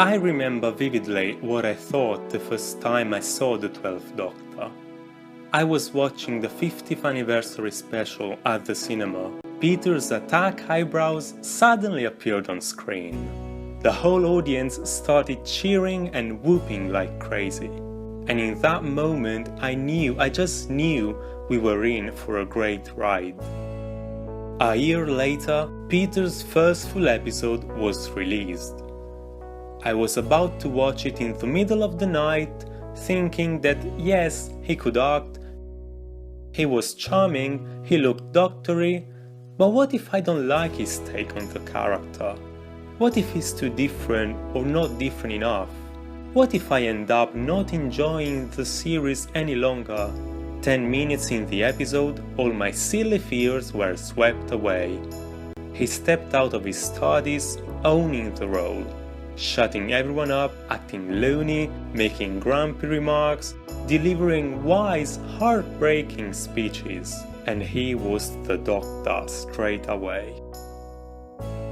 I remember vividly what I thought the first time I saw the 12th Doctor. I was watching the 50th anniversary special at the cinema. Peter's attack eyebrows suddenly appeared on screen. The whole audience started cheering and whooping like crazy. And in that moment I just knew we were in for a great ride. A year later, Peter's first full episode was released. I was about to watch it in the middle of the night, thinking that yes, he could act, he was charming, he looked doctory, but what if I don't like his take on the character? What if he's too different or not different enough? What if I end up not enjoying the series any longer? 10 minutes in the episode, all my silly fears were swept away. He stepped out of his studies, owning the role, shutting everyone up, acting loony, making grumpy remarks, delivering wise, heartbreaking speeches, and he was the Doctor straight away.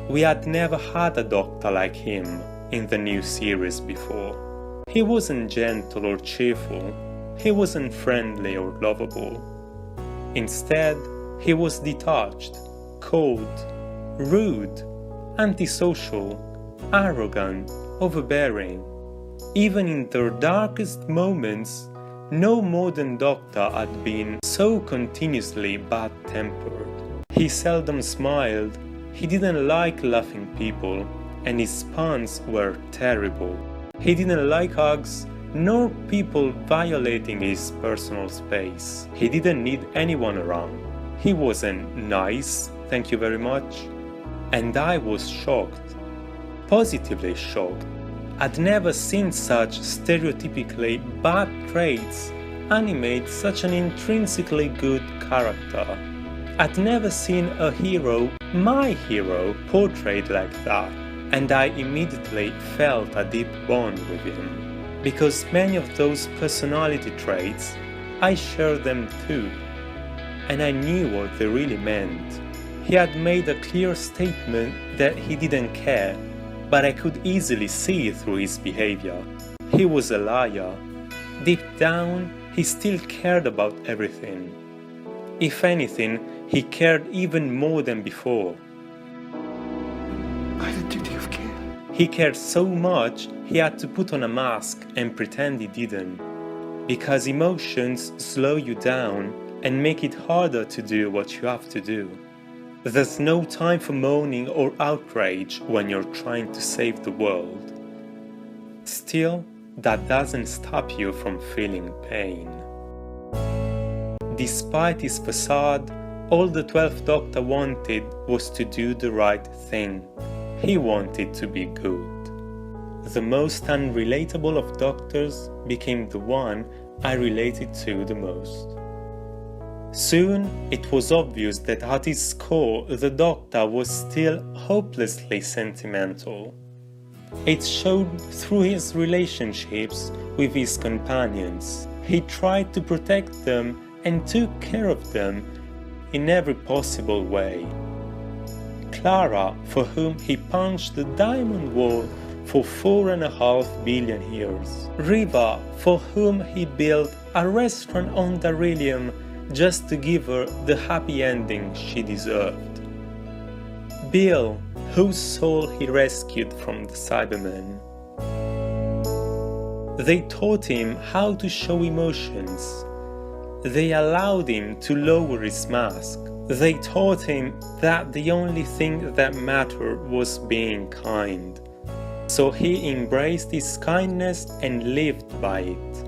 We had never had a Doctor like him in the new series before. He wasn't gentle or cheerful, he wasn't friendly or lovable. Instead, he was detached, cold, rude, antisocial, arrogant, overbearing. Even in their darkest moments, no modern Doctor had been so continuously bad-tempered. He seldom smiled, he didn't like laughing people, and his puns were terrible. He didn't like hugs, nor people violating his personal space. He didn't need anyone around. He wasn't nice, thank you very much. And I was shocked. Positively shocked. I'd never seen such stereotypically bad traits animate such an intrinsically good character. I'd never seen a hero, my hero, portrayed like that, and I immediately felt a deep bond with him. Because many of those personality traits, I shared them too, and I knew what they really meant. He had made a clear statement that he didn't care, but I could easily see through his behavior. He was a liar. Deep down, he still cared about everything. If anything, he cared even more than before. I had a duty of care. He cared so much, he had to put on a mask and pretend he didn't. Because emotions slow you down and make it harder to do what you have to do. There's no time for moaning or outrage when you're trying to save the world. Still, that doesn't stop you from feeling pain. Despite his facade, all the 12th Doctor wanted was to do the right thing. He wanted to be good. The most unrelatable of doctors became the one I related to the most. Soon, it was obvious that at his core, the Doctor was still hopelessly sentimental. It showed through his relationships with his companions. He tried to protect them and took care of them in every possible way. Clara, for whom he punched the diamond wall for 4.5 billion years. Riva, for whom he built a restaurant on Darilium just to give her the happy ending she deserved. Bill, whose soul he rescued from the Cybermen. They taught him how to show emotions. They allowed him to lower his mask. They taught him that the only thing that mattered was being kind. So he embraced his kindness and lived by it.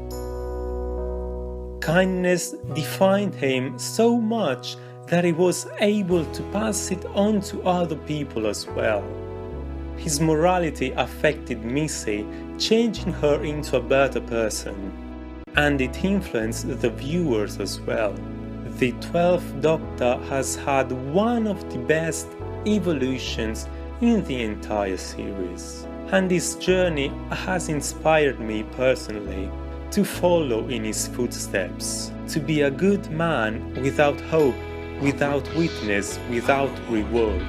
Kindness defined him so much that he was able to pass it on to other people as well. His morality affected Missy, changing her into a better person. And it influenced the viewers as well. The 12th Doctor has had one of the best evolutions in the entire series. And his journey has inspired me personally to follow in his footsteps, to be a good man without hope, without witness, without reward.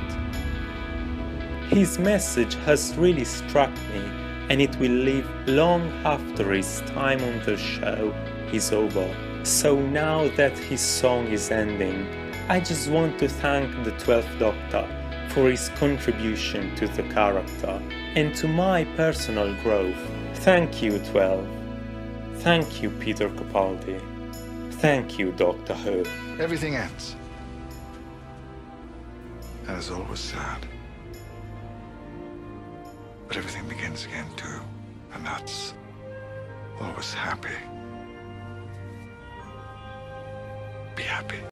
His message has really struck me, and it will live long after his time on the show is over. So now that his song is ending, I just want to thank the 12th Doctor for his contribution to the character and to my personal growth. Thank you, 12. Thank you, Peter Capaldi. Thank you, Doctor Who. Everything ends. And it's always sad. But everything begins again too. And that's always happy. Be happy.